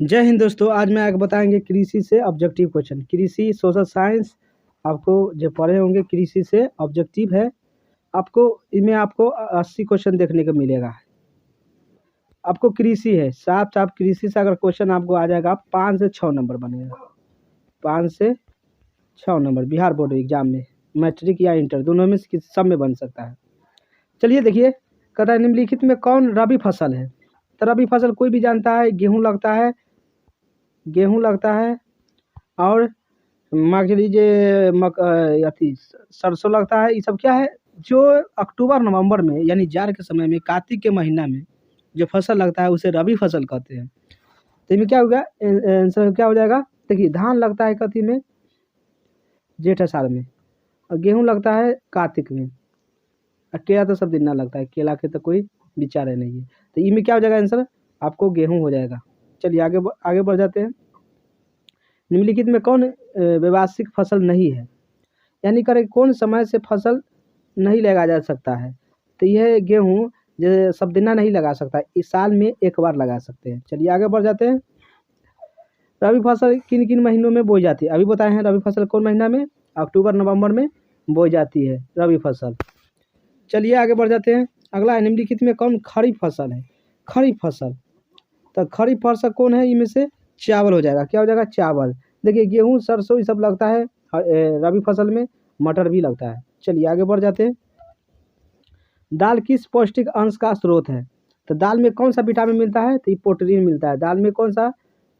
जय हिंद दोस्तों। आज मैं आपको बताएंगे कृषि से ऑब्जेक्टिव क्वेश्चन। कृषि सोशल साइंस आपको जो पढ़े होंगे, कृषि से ऑब्जेक्टिव है। आपको इनमें आपको 80 क्वेश्चन देखने को मिलेगा। आपको कृषि है, साफ साफ कृषि से अगर क्वेश्चन आपको आ जाएगा 5 से 6 नंबर बनेगा। 5 से 6 नंबर बिहार बोर्ड एग्जाम में, मैट्रिक या इंटर दोनों में से सब में बन सकता है। चलिए देखिए, कहता है निम्नलिखित में कौन रबी फसल है। तो रबी फसल कोई भी जानता है, गेहूँ लगता है, और मान के लीजिए अथी सरसों लगता है। ये सब क्या है, जो अक्टूबर नवंबर में यानी जाड़ के समय में, कार्तिक के महीना में जो फसल लगता है उसे रबी फसल कहते हैं। तो इसमें क्या होगा, आंसर क्या हो जाएगा। देखिए, धान लगता है कथी में, जेठ आषाढ़ में, और गेहूँ लगता है कार्तिक में, और केला तो सब दिन ना लगता है, केला के तो कोई विचार नहीं है। तो इसमें क्या हो जाएगा आंसर, आपको गेहूँ हो जाएगा। चलिए आगे बढ़ जाते हैं। निम्नलिखित में कौन व्यावसायिक फसल नहीं है, यानी करे कौन समय से फसल नहीं लगा जा सकता है। तो यह गेहूँ जो सब दिना नहीं लगा सकता, इस साल में एक बार लगा सकते हैं। चलिए आगे बढ़ जाते हैं। रबी फसल किन किन महीनों में बोई जाती है, अभी बताए हैं। रबी फसल कौन महीना में, अक्टूबर नवंबर में बोई जाती है रबी फसल। चलिए आगे बढ़ जाते हैं। अगला है, निम्नलिखित में कौन खरीफ फसल है। खरीफ फसल, तो खरीफ फसल कौन है, इनमें से चावल हो जाएगा। क्या हो जाएगा, चावल। देखिए, गेहूँ सरसों ये सब लगता है रबी फसल में, मटर भी लगता है। चलिए आगे बढ़ जाते हैं। दाल किस पौष्टिक अंश का स्रोत है। तो दाल में कौन सा विटामिन मिलता है, तो ये प्रोटीन मिलता है। दाल में कौन सा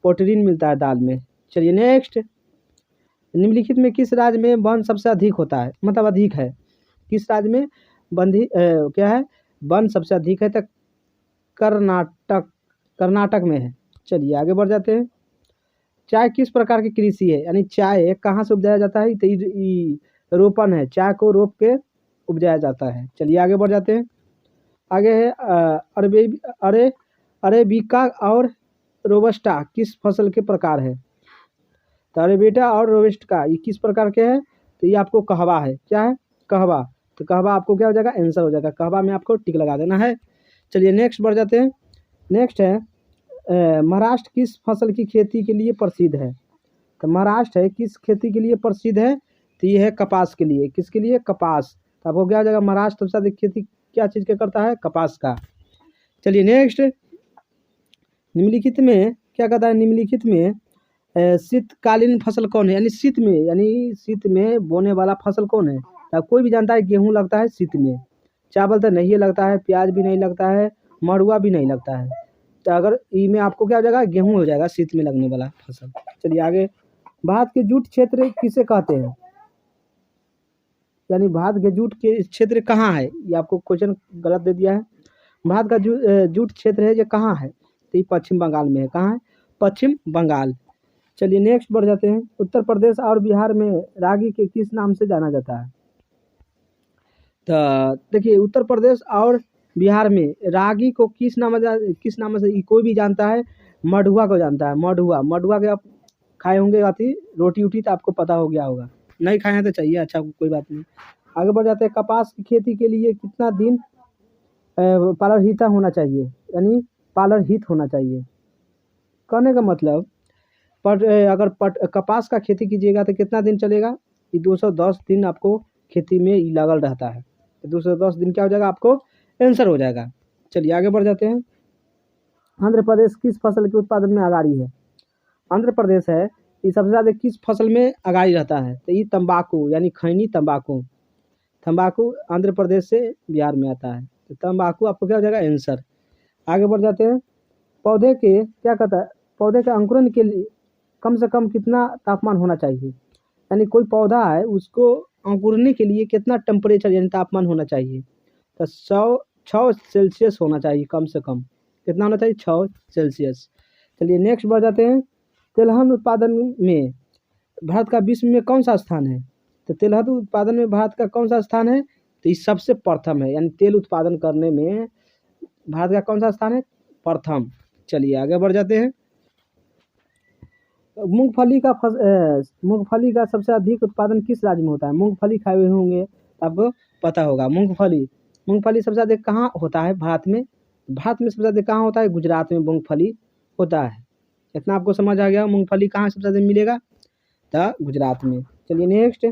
प्रोटीन मिलता है, दाल में। चलिए नेक्स्ट, निम्नलिखित में किस राज्य में वन सबसे अधिक होता है, मतलब अधिक है। किस राज्य में क्या है, वन सबसे अधिक है। तो कर्नाटक में है। चलिए आगे बढ़ जाते हैं। चाय किस प्रकार की कृषि है, यानी चाय कहाँ से उपजाया जाता है। तो रोपण है, चाय को रोप के उपजाया जाता है। चलिए आगे बढ़ जाते हैं। आगे है अरेबिका और रोबस्टा किस फसल के प्रकार है। तो अरेबिका और रोबस्टा ये किस प्रकार के हैं, तो ये आपको कहवा है। क्या है, कहवा। तो कहवा आपको क्या हो जाएगा, आंसर हो जाएगा। कहवा में आपको टिक लगा देना है। चलिए नेक्स्ट बढ़ जाते हैं। नेक्स्ट है, महाराष्ट्र किस फसल की खेती के लिए प्रसिद्ध है। तो महाराष्ट्र है किस खेती के लिए प्रसिद्ध है, तो ये है कपास के लिए। किसके लिए, कपास। तो आपको क्या हो जाएगा, महाराष्ट्र सबसे अधिक खेती क्या चीज़ का करता है, कपास का। चलिए नेक्स्ट, निम्नलिखित में क्या कहता है, निम्नलिखित में शीतकालीन फसल कौन है, यानी शीत में बोने वाला फसल कौन है। तो कोई भी जानता है, गेहूँ लगता है शीत में, चावल तो नहीं लगता है, प्याज भी नहीं लगता है, मड़ुआ भी नहीं लगता है। तो अगर इसमें आपको क्या हो जाएगा, गेहूँ हो जाएगा, शीत में लगने वाला फसल। चलिए आगे, भारत के जूट क्षेत्र किसे कहते हैं, यानी भारत के जूट के क्षेत्र कहाँ है। ये आपको क्वेश्चन गलत दे दिया है। भारत का जूट क्षेत्र है ये कहाँ है, तो ये पश्चिम बंगाल में है। कहाँ है, पश्चिम बंगाल। चलिए नेक्स्ट बढ़ जाते हैं। उत्तर प्रदेश और बिहार में रागी के किस नाम से जाना जाता है। तो देखिए, उत्तर प्रदेश और बिहार में रागी को किस नाम से कोई भी जानता है, मडुआ को जानता है। मडुआ के आप खाए होंगे अति रोटी उटी, तो आपको पता हो गया होगा। नहीं खाए हैं तो चाहिए, अच्छा कोई बात नहीं। आगे बढ़ जाते हैं। कपास की खेती के लिए कितना दिन पालरहिता होना चाहिए, यानी पालरहित होना चाहिए। कहने का मतलब, अगर कपास का खेती कीजिएगा तो कितना दिन चलेगा, ये 210 दिन आपको खेती में लगल रहता है। तो 210 दिन क्या हो जाएगा, आपको आंसर हो जाएगा। चलिए आगे बढ़ जाते हैं। आंध्र प्रदेश किस फसल के उत्पादन में अगाड़ी है। आंध्र प्रदेश है, ये सबसे ज़्यादा किस फसल में अगाड़ी रहता है, तो ये तंबाकू, यानी खैनी तंबाकू। तंबाकू आंध्र प्रदेश से बिहार में आता है। तो तंबाकू आपको क्या हो जाएगा, आंसर। आगे बढ़ जाते हैं। पौधे के क्या कहता है, पौधे के अंकुरन के लिए कम से कम कितना तापमान होना चाहिए, यानी कोई पौधा है उसको अंकुरने के लिए कितना टेम्परेचर यानी तापमान होना चाहिए। तो 6 सेल्सियस होना चाहिए कम से कम। कितना होना चाहिए, 6 सेल्सियस। चलिए नेक्स्ट बढ़ जाते हैं। तिलहन उत्पादन में भारत का विश्व में कौन सा स्थान है। तो तिलहन उत्पादन में भारत का कौन सा स्थान है, तो ये सबसे प्रथम है, यानी तेल उत्पादन करने में भारत का कौन सा स्थान है, प्रथम। चलिए आगे बढ़ जाते हैं। मूंगफली का सबसे अधिक उत्पादन किस राज्य में होता है। मूंगफली खाए हुए होंगे, आपको पता होगा। मूंगफली सबसे अधिक कहाँ होता है, भारत में। भारत में सबसे अधिक कहाँ होता है, गुजरात में मूंगफली होता है। इतना आपको समझ आ गया। मूंगफली कहाँ सबसे ज़्यादा मिलेगा? तो गुजरात में। चलिए नेक्स्ट,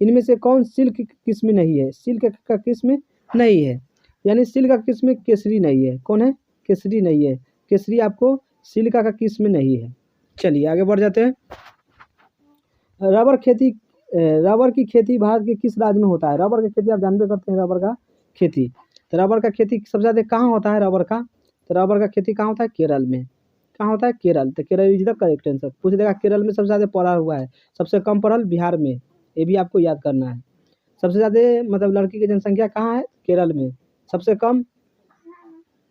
इनमें से कौन सिल्क की किस्म नहीं है? सिल्क का किस्म नहीं है, यानी सिल्क का किस्म केसरी नहीं है। कौन है? केसरी नहीं है। केसरी आपको सिल्क का किस्म नहीं है। चलिए आगे बढ़ जाते हैं। रबर की खेती भारत के किस राज्य में होता है? रबर की खेती आप जानते करते हैं, रबर का खेती। तो रबर का खेती सबसे ज़्यादा कहाँ होता है रबर का? तो रबर का खेती कहाँ होता है? केरल में। कहाँ होता है? केरल। तो Kerala is the correct answer. पूछ देगा केरल में सबसे ज़्यादा पड़ा हुआ है, सबसे कम पड़ल बिहार में, ये भी आपको याद करना है। सबसे ज़्यादा मतलब लड़की की जनसंख्या कहाँ है? केरल में। सबसे कम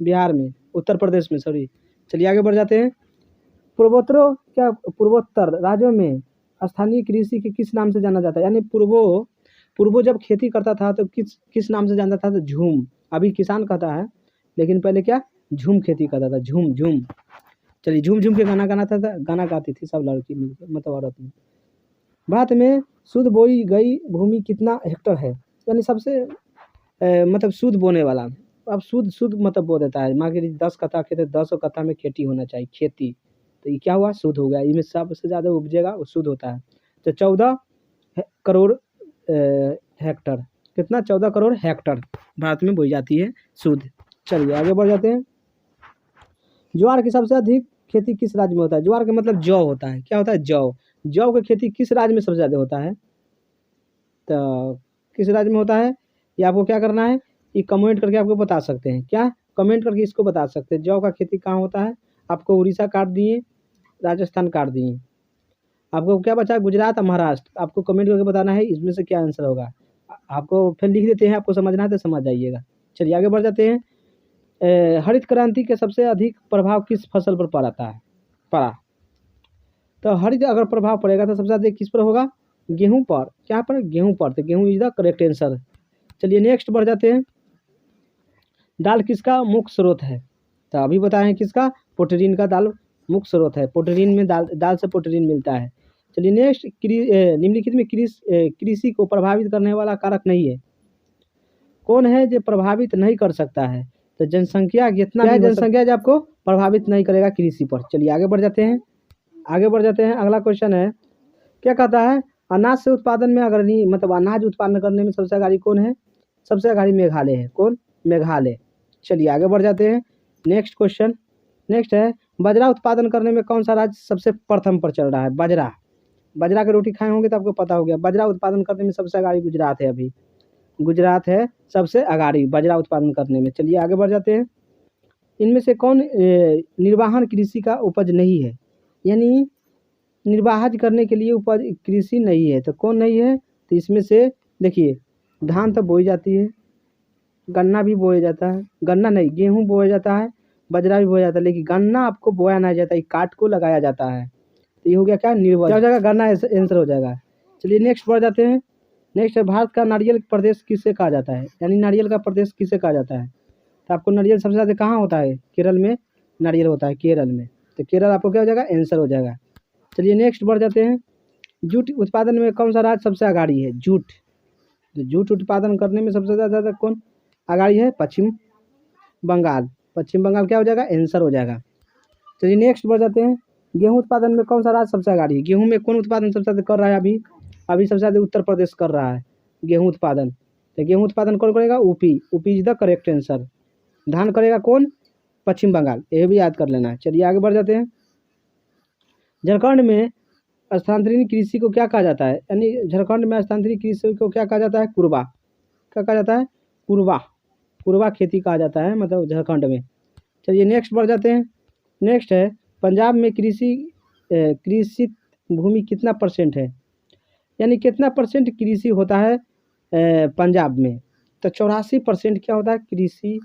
बिहार में, उत्तर प्रदेश में, सॉरी। चलिए आगे बढ़ जाते हैं। पूर्वोत्तर राज्यों में स्थानीय कृषि के किस नाम से जाना जाता है? यानी पूर्वो जब खेती करता था तो किस नाम से जानता था? तो झूम। अभी किसान कहता है, लेकिन पहले क्या? झूम खेती करता था, झूम झूम। चलिए झूम झूम के गाना गाना गाती थी सब लड़की मिलकर, मतलब औरत में। भारत में शुद्ध बोई गई भूमि कितना हेक्टर है? यानी सबसे मतलब शुद्ध बोने वाला। अब शुद्ध मतलब बो देता है, मान के 10 कट्ठा खेत है, 10 कट्ठा में खेती होना चाहिए, खेती। तो ये क्या हुआ? शुद्ध हो गया। इसमें सबसे ज़्यादा उपजेगा वो शुद्ध होता है। तो 14 करोड़ हेक्टर। कितना? 14 करोड़ हेक्टर भारत में बोई जाती है शुद्ध। चलिए आगे बढ़ जाते हैं। ज्वार की सबसे अधिक खेती किस राज्य में होता है? ज्वार का मतलब जौ होता है। क्या होता है? जौ। जौ की खेती किस राज्य में सबसे ज़्यादा होता है? तो किस राज्य में होता है? ये आपको क्या करना है, ये कमेंट करके आपको बता सकते हैं। क्या? कमेंट करके इसको बता सकते हैं जौ का खेती कहाँ होता है। आपको उड़ीसा काट दिए, राजस्थान काट दिए, आपको क्या बचा? गुजरात और महाराष्ट्र। आपको कमेंट करके बताना है इसमें से क्या आंसर होगा। आपको फिर लिख देते हैं, आपको समझना है तो समझ जाइएगा। चलिए आगे बढ़ जाते हैं। हरित क्रांति के सबसे अधिक प्रभाव किस फसल पर पड़ा? तो हरित अगर प्रभाव पड़ेगा तो सबसे ज़्यादा किस पर होगा? गेहूं पर। क्या पर? गेहूं पर। तो गेहूं इज द करेक्ट आंसर। चलिए नेक्स्ट बढ़ जाते हैं। दाल किसका मुख्य स्रोत है? तो अभी बताएं किसका? प्रोटीन का दाल मुख्य स्रोत है। प्रोटीन में दाल से प्रोटीन मिलता है। चलिए नेक्स्ट, निम्नलिखित में कृषि को प्रभावित करने वाला कारक नहीं है। कौन है जो प्रभावित नहीं कर सकता है? तो जनसंख्या जितना भी जनसंख्या जो आपको प्रभावित नहीं करेगा कृषि पर। चलिए आगे बढ़ जाते हैं। अगला क्वेश्चन है, क्या कहता है? अनाज से उत्पादन में अग्रणी, मतलब अनाज उत्पादन करने में सबसे आगे कौन है? सबसे आगे मेघालय है। कौन? मेघालय। चलिए आगे बढ़ जाते हैं। नेक्स्ट क्वेश्चन, नेक्स्ट है, बाजरा उत्पादन करने में कौन सा राज्य सबसे प्रथम पर चल रहा है? बाजरा की रोटी खाए होंगे तो आपको पता हो गया। बाजरा उत्पादन करने में सबसे आगे गुजरात है। अभी गुजरात है सबसे आगे बाजरा उत्पादन करने में। चलिए आगे बढ़ जाते हैं। इनमें से कौन निर्वाहन कृषि का उपज नहीं है? यानी निर्वाहन करने के लिए उपज कृषि नहीं है। तो कौन नहीं है? तो इसमें से देखिए, धान तो बोई जाती है, गन्ना भी बोया जाता है, गन्ना नहीं गेहूं बोया जाता है, बाजरा भी बोया जाता है, लेकिन गन्ना आपको बोया नहीं जाता है, काट को लगाया जाता है। तो ये हो गया क्या? निर्वाहन। क्या हो जाएगा? गन्ना आंसर हो जाएगा। चलिए नेक्स्ट बढ़ जाते हैं। नेक्स्ट है, भारत का नारियल प्रदेश किसे कहा जाता है? यानी नारियल का प्रदेश किसे कहा जाता है? तो आपको नारियल सबसे ज़्यादा कहाँ होता है? केरल में नारियल होता है, केरल में। तो केरल आपको क्या हो जाएगा? आंसर हो जाएगा। चलिए नेक्स्ट बढ़ जाते हैं। जूट उत्पादन में कौन सा राज्य सबसे आगाड़ी है? जूट। तो जूट उत्पादन करने में सबसे ज़्यादा कौन आगाड़ी है? पश्चिम बंगाल। पश्चिम बंगाल क्या हो जाएगा? आंसर हो जाएगा। चलिए नेक्स्ट बढ़ जाते हैं। गेहूं उत्पादन में कौन सा राज्य सबसे आगाड़ी है? गेहूं में कौन उत्पादन सबसे ज़्यादा कर रहा है? अभी सबसे ज़्यादा उत्तर प्रदेश कर रहा है गेहूं उत्पादन। तो गेहूं उत्पादन कौन करेगा? UP. UP is the correct answer. धान करेगा कौन? पश्चिम बंगाल। ये भी याद कर लेना है। चलिए आगे बढ़ जाते हैं। झारखंड में स्थानांतरित कृषि को क्या कहा जाता है? यानी झारखंड में स्थानांतरित कृषि को क्या कहा जाता है? कुरबा। क्या कहा जाता है? कुरबा खेती कहा जाता है, मतलब झारखंड में। चलिए नेक्स्ट बढ़ जाते हैं। नेक्स्ट है, पंजाब में कृषि भूमि कितना % है? यानी कितना % कृषि होता है पंजाब में? तो 84% क्या होता है? कृषि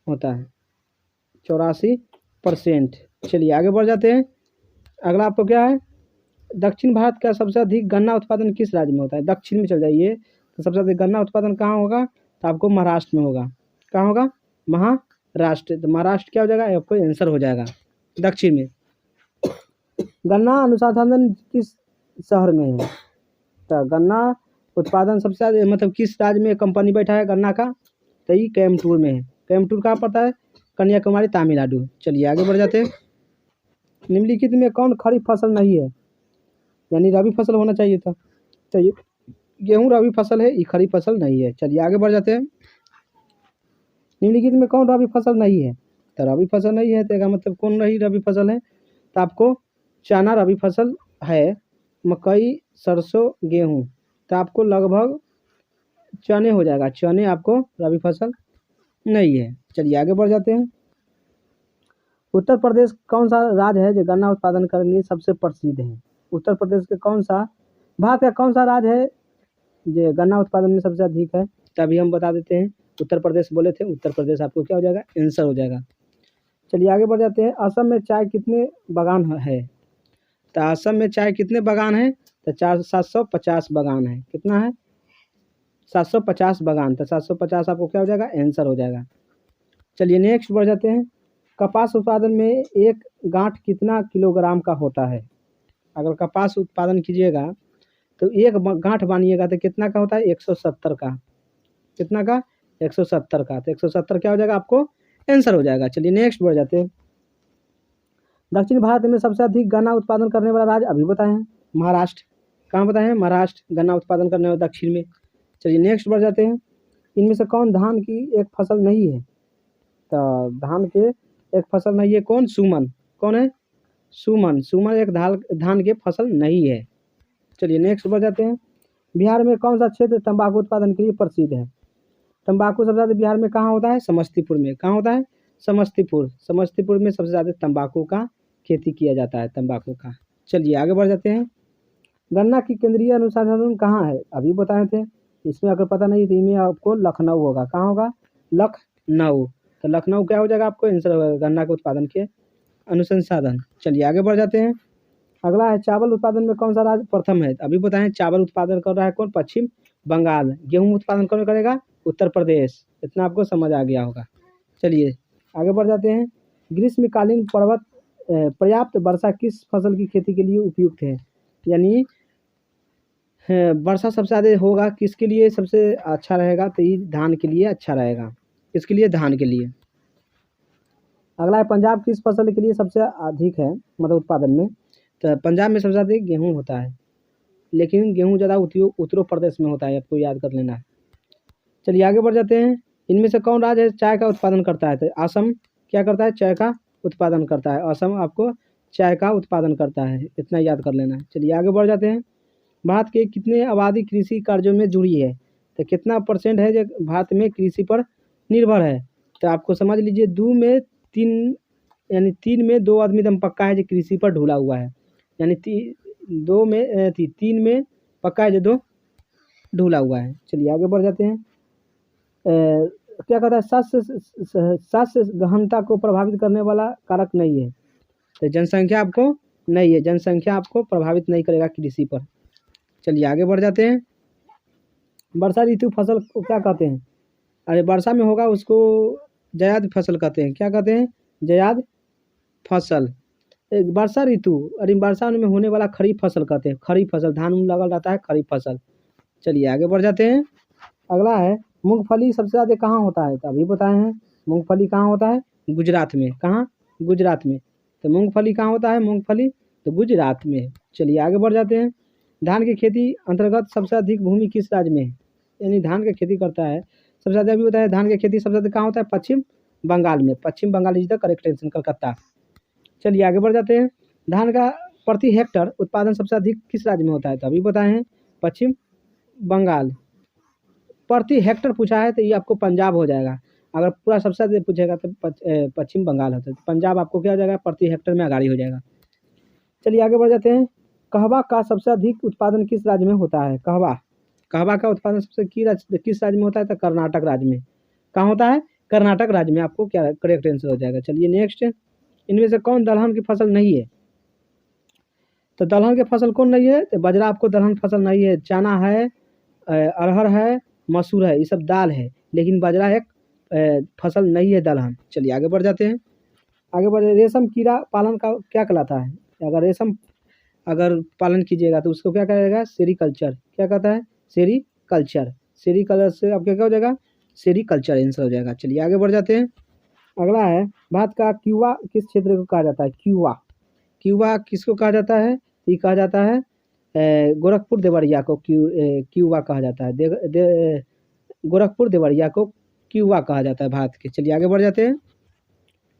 होता है, 84%। चलिए आगे बढ़ जाते हैं। अगला आपको क्या है? दक्षिण भारत का सबसे अधिक गन्ना उत्पादन किस राज्य में होता है? दक्षिण में चल जाइए, तो सबसे अधिक गन्ना उत्पादन कहाँ होगा? तो आपको महाराष्ट्र में होगा। कहाँ होगा? महाराष्ट्र। तो महाराष्ट्र क्या हो जाएगा? आपको आंसर हो जाएगा दक्षिण में। गन्ना अनुसंधान किस शहर में है? तो गन्ना उत्पादन सबसे ज़्यादा मतलब किस राज्य में कंपनी बैठा है गन्ना का? तो ये कोयम्बटूर में है। कोयम्बटूर कहाँ पड़ता है? कन्याकुमारी, तमिलनाडु। चलिए आगे बढ़ जाते हैं। निम्नलिखित में कौन खरीफ फसल नहीं है, यानी रबी फसल होना चाहिए था। चाहिए गेहूँ रबी फसल है, ये खरीफ फसल नहीं है। चलिए आगे बढ़ जाते हैं। निम्नलिखित में कौन रबी फसल नहीं है, तो रबी फसल नहीं है तो इसका मतलब कौन नहीं रबी फसल है, तो आपको चना रबी फसल है, मकई सरसों गेहूँ, तो आपको लगभग चने हो जाएगा, चने आपको रबी फसल नहीं है। चलिए आगे बढ़ जाते हैं। उत्तर प्रदेश कौन सा राज्य है जो गन्ना उत्पादन करने के लिए सबसे प्रसिद्ध है। उत्तर प्रदेश के कौन सा भारत का कौन सा राज्य है जो गन्ना उत्पादन में सबसे अधिक है, तभी हम बता देते हैं। उत्तर प्रदेश बोले थे, उत्तर प्रदेश आपको क्या हो जाएगा, आंसर हो जाएगा। चलिए आगे बढ़ जाते हैं। असम में चाय कितने बागान है, तो असम में चाय कितने बागान है, तो 750 बागान है। कितना है, 750 बागान, तो 750 आपको क्या हो जाएगा, आंसर हो जाएगा। चलिए नेक्स्ट बढ़ जाते हैं। कपास उत्पादन में एक गांठ कितना किलोग्राम का होता है। अगर कपास उत्पादन कीजिएगा तो एक गांठ बानिएगा तो कितना का होता है, 170 का। कितना का, 170 का। तो 170 क्या हो जाएगा, आपको आंसर हो जाएगा। चलिए नेक्स्ट बढ़ जाते हैं। दक्षिण भारत में सबसे अधिक गन्ना उत्पादन करने वाला राज्य अभी बताए हैं, महाराष्ट्र। कहाँ बताए हैं, महाराष्ट्र गन्ना उत्पादन करने वाला दक्षिण में। चलिए नेक्स्ट बढ़ जाते हैं। इनमें से कौन धान की एक फसल नहीं है, तो धान के एक फसल नहीं है कौन, सुमन। कौन है, सुमन। सुमन एक धान के फसल नहीं है। चलिए नेक्स्ट बढ़ जाते हैं। बिहार में कौन सा क्षेत्र तंबाकू उत्पादन के लिए प्रसिद्ध है। तंबाकू सबसे ज़्यादा बिहार में कहाँ होता है, समस्तीपुर में। कहाँ होता है, समस्तीपुर। समस्तीपुर में सबसे ज़्यादा तंबाकू का खेती किया जाता है, तंबाकू का। चलिए आगे बढ़ जाते हैं। गन्ना की केंद्रीय अनुसंधान कहाँ है, अभी बताए थे। इसमें अगर पता नहीं तो इनमें आपको लखनऊ होगा। कहाँ होगा, लखनऊ। तो लखनऊ क्या हो जाएगा, आपको आंसर होगा गन्ना के उत्पादन के अनुसंधान। चलिए आगे बढ़ जाते हैं। अगला है चावल उत्पादन में कौन सा राज्य प्रथम है, अभी बताएं। चावल उत्पादन कर रहा है कौन, पश्चिम बंगाल। गेहूं उत्पादन कौन करेगा, उत्तर प्रदेश। इतना आपको समझ आ गया होगा। चलिए आगे बढ़ जाते हैं। ग्रीष्मकालीन पर्याप्त वर्षा किस फसल की खेती के लिए उपयुक्त है, यानी वर्षा सबसे ज़्यादा होगा किसके लिए सबसे अच्छा रहेगा, तो ये धान के लिए अच्छा रहेगा। किसके लिए, धान के लिए। अगला है पंजाब किस फसल के लिए सबसे अधिक है, मतलब उत्पादन में, तो पंजाब में सबसे ज़्यादा गेहूँ होता है, लेकिन गेहूँ ज़्यादा उत्तर प्रदेश में होता है, आपको याद कर लेना है। चलिए आगे बढ़ जाते हैं। इनमें से कौन राज्य चाय का उत्पादन करता है, तो असम क्या करता है, चाय का उत्पादन करता है। असम आपको चाय का उत्पादन करता है, इतना याद कर लेना है। चलिए आगे बढ़ जाते हैं। भारत के कितने आबादी कृषि कार्यों में जुड़ी है, तो कितना परसेंट है जो भारत में कृषि पर निर्भर है, तो आपको समझ लीजिए 2 में 3, यानी 3 में 2 आदमी दम पक्का है जो कृषि पर ढुला हुआ है, यानी 3 में पक्का है जो 2 ढुला हुआ है। चलिए आगे बढ़ जाते हैं। क्या कहता है, शस्य गहनता को प्रभावित करने वाला कारक नहीं है, तो जनसंख्या आपको नहीं है, जनसंख्या आपको प्रभावित नहीं करेगा कृषि पर। चलिए आगे बढ़ जाते हैं। वर्षा ऋतु फसल को क्या कहते हैं, अरे वर्षा में होगा उसको जयाद फसल कहते हैं। क्या कहते हैं, जयाद फसल। वर्षा ऋतु, अरे वर्षा में होने वाला खरीफ फसल कहते हैं, खरीफ फसल। धान लगल रहता है, खरीफ फसल। चलिए आगे बढ़ जाते हैं। अगला है मूंगफली सबसे ज़्यादा कहाँ होता है, तो अभी बताए हैं मूंगफली कहाँ होता है, गुजरात में। कहाँ, गुजरात में। तो मूंगफली कहाँ होता है, मूंगफली तो गुजरात में। चलिए आगे बढ़ जाते हैं। धान की खेती अंतर्गत सबसे अधिक भूमि किस राज्य में है, यानी धान की खेती करता है सबसे ज़्यादा, अभी बताया धान की खेती सबसे ज़्यादा कहाँ होता है, पश्चिम बंगाल में। Paschim Bengal is the correct answer, Calcutta. चलिए आगे बढ़ जाते हैं। धान का प्रति हेक्टर उत्पादन सबसे अधिक किस राज्य में होता है, तो अभी बताए हैं पश्चिम बंगाल। प्रति हेक्टर पूछा है तो ये आपको पंजाब हो जाएगा। अगर पूरा सबसे ज़्यादा पूछेगा तो पश्चिम बंगाल होता है, पंजाब आपको क्या हो जाएगा, प्रति हेक्टर में आगाड़ी हो जाएगा। चलिए आगे बढ़ जाते हैं। कहवा का सबसे अधिक उत्पादन किस राज्य में होता है, कहवा। कहवा का उत्पादन सबसे किस राज्य में होता है, तो कर्नाटक राज्य में। कहाँ होता है, कर्नाटक राज्य में। आपको क्या करेक्ट आंसर हो जाएगा। चलिए नेक्स्ट। इनमें से कौन दलहन की फसल नहीं है, तो दलहन की फसल कौन नहीं है, तो बाजरा आपको दलहन फसल नहीं है। चना है, अरहर है, मसूर है, ये सब दाल है, लेकिन बाजरा एक फसल नहीं है, दलहन। चलिए आगे बढ़ जाते हैं। आगे बढ़, रेशम कीड़ा पालन का क्या कहलाता है, अगर पालन कीजिएगा तो उसको क्या कहेगा, सेरीकल्चर। क्या कहता है, सेरीकल्चर। सेरीकल्चर से आपका क्या हो जाएगा, सेरीकल्चर आंसर हो जाएगा। चलिए आगे बढ़ जाते हैं। अगला है भारत का क्यूबा किस क्षेत्र को कहा जाता है, क्यूबा। क्यूबा किसको कहा जाता है? ये कहा जाता है गोरखपुर देवरिया को क्यूबा कहा जाता है। गोरखपुर देवरिया को क्यूबा कहा जाता है भारत के। चलिए आगे बढ़ जाते हैं।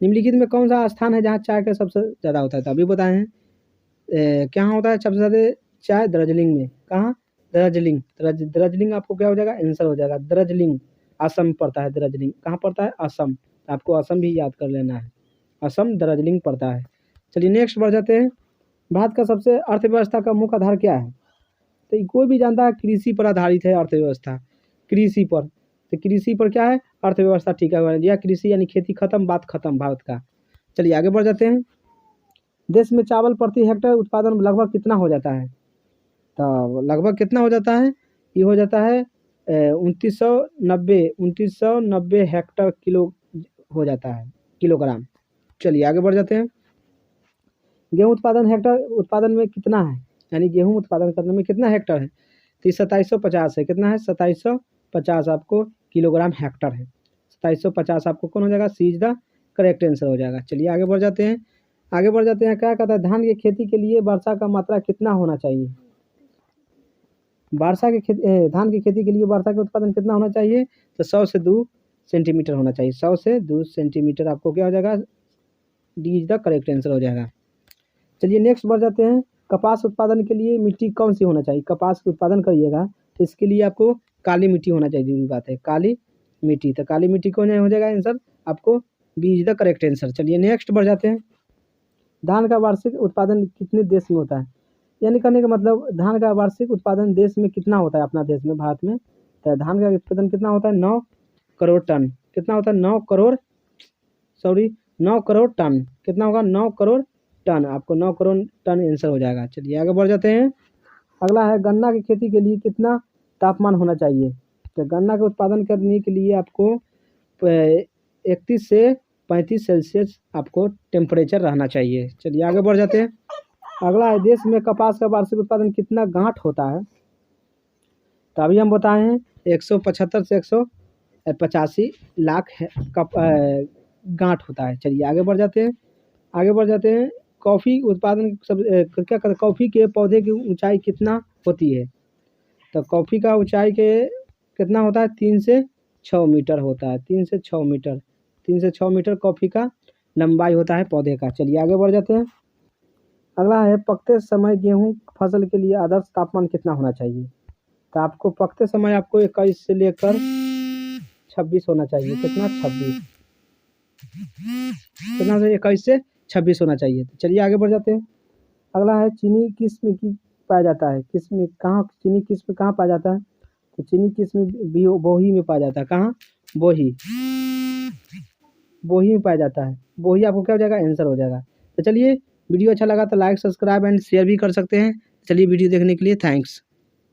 निम्नलिखित में कौन सा स्थान है जहाँ चाय का सबसे ज़्यादा होता है? तो अभी बताए हैं क्या होता है सबसे ज़्यादा चाय? दार्जिलिंग में। कहाँ? दार्जिलिंग। दार्जिलिंग आपको क्या हो जाएगा? आंसर हो जाएगा दार्जिलिंग। असम पड़ता है दार्जिलिंग। कहाँ पड़ता है? असम। आपको असम भी याद कर लेना है। असम दार्जिलिंग पड़ता है। चलिए नेक्स्ट बढ़ जाते हैं। भारत का सबसे अर्थव्यवस्था का मुख्य आधार क्या है? तो कोई भी जानता है कृषि पर आधारित है अर्थव्यवस्था। कृषि पर, तो कृषि पर क्या है? अर्थव्यवस्था टिका हुआ है। या कृषि यानी खेती खत्म, बात खत्म भारत का। चलिए आगे बढ़ जाते हैं। देश में चावल प्रति हेक्टेयर उत्पादन लगभग कितना हो जाता है? तो लगभग कितना हो जाता है? ये हो जाता है 2990 हेक्टेयर किलो हो जाता है, किलोग्राम। चलिए आगे बढ़ जाते हैं। गेहूं उत्पादन हेक्टेयर उत्पादन में कितना है? यानी गेहूं उत्पादन करने में कितना हेक्टेयर है? तो 2750 है। कितना है? 2750 आपको किलोग्राम हेक्टेयर है। 2750 आपको कौन हो जाएगा? सी इज द करेक्ट आंसर हो जाएगा। चलिए आगे बढ़ जाते हैं। आगे बढ़ जाते हैं। क्या कहता है? धान की खेती के लिए वर्षा का मात्रा कितना होना चाहिए? धान की खेती के लिए वर्षा का उत्पादन कितना होना चाहिए? तो 100 से 2 सेंटीमीटर होना चाहिए। 100 से 2 सेंटीमीटर आपको क्या हो जाएगा? D is the correct answer हो जाएगा। चलिए नेक्स्ट बढ़ जाते हैं। कपास उत्पादन के लिए मिट्टी कौन सी होना चाहिए? कपास उत्पादन करिएगा तो इसके लिए आपको काली मिट्टी होना चाहिए। जरूरी बात है, काली मिट्टी। तो काली मिट्टी कौन हो जाएगा आंसर आपको? B is the correct answer. चलिए नेक्स्ट बढ़ जाते हैं। धान का वार्षिक उत्पादन कितने देश में होता है? यानी कहने का मतलब धान का वार्षिक उत्पादन देश में कितना होता है? अपना देश में, भारत में। तो धान का उत्पादन कितना होता है? 9 करोड़ टन। कितना होता है? 9 करोड़ टन। कितना होगा? 9 करोड़ टन। आपको 9 करोड़ टन आंसर हो जाएगा। चलिए आगे बढ़ जाते हैं। अगला है गन्ना की खेती के लिए कितना तापमान होना चाहिए? तो गन्ना का उत्पादन करने के लिए आपको 31 से 35 सेल्सियस आपको टेम्परेचर रहना चाहिए। चलिए आगे बढ़ जाते हैं। अगला है देश में कपास का वार्षिक उत्पादन कितना गांठ होता है? तो अभी हम बताए हैं 175 से 185 लाख है गांठ होता है। चलिए आगे बढ़ जाते हैं। आगे बढ़ जाते हैं। कॉफ़ी उत्पादन सब क्या कहते हैं? कॉफ़ी के पौधे की ऊंचाई कितना होती है? तो कॉफ़ी का ऊंचाई के कितना होता है? 3 से 6 मीटर होता है। 3 से 6 मीटर। 3 से 6 मीटर कॉफ़ी का लंबाई होता है पौधे का। चलिए आगे बढ़ जाते हैं। अगला है पकते समय गेहूं फसल के लिए आदर्श तापमान कितना होना चाहिए? तो आपको पकते समय आपको 21 से लेकर 26 होना चाहिए। कितना? 26। कितना से? 21 से 26 होना चाहिए। तो चलिए आगे बढ़ जाते हैं। अगला है चीनी किस्म की पाया जाता है? किस्म कहाँ? चीनी किस्म कहाँ पाया जाता है? तो चीनी किस्म बोही में पाया जाता है। कहाँ? बोही में पाया जाता है। बोही आपको क्या हो जाएगा? आंसर हो जाएगा। तो चलिए वीडियो अच्छा लगा तो लाइक, सब्सक्राइब एंड शेयर भी कर सकते हैं। चलिए वीडियो देखने के लिए थैंक्स।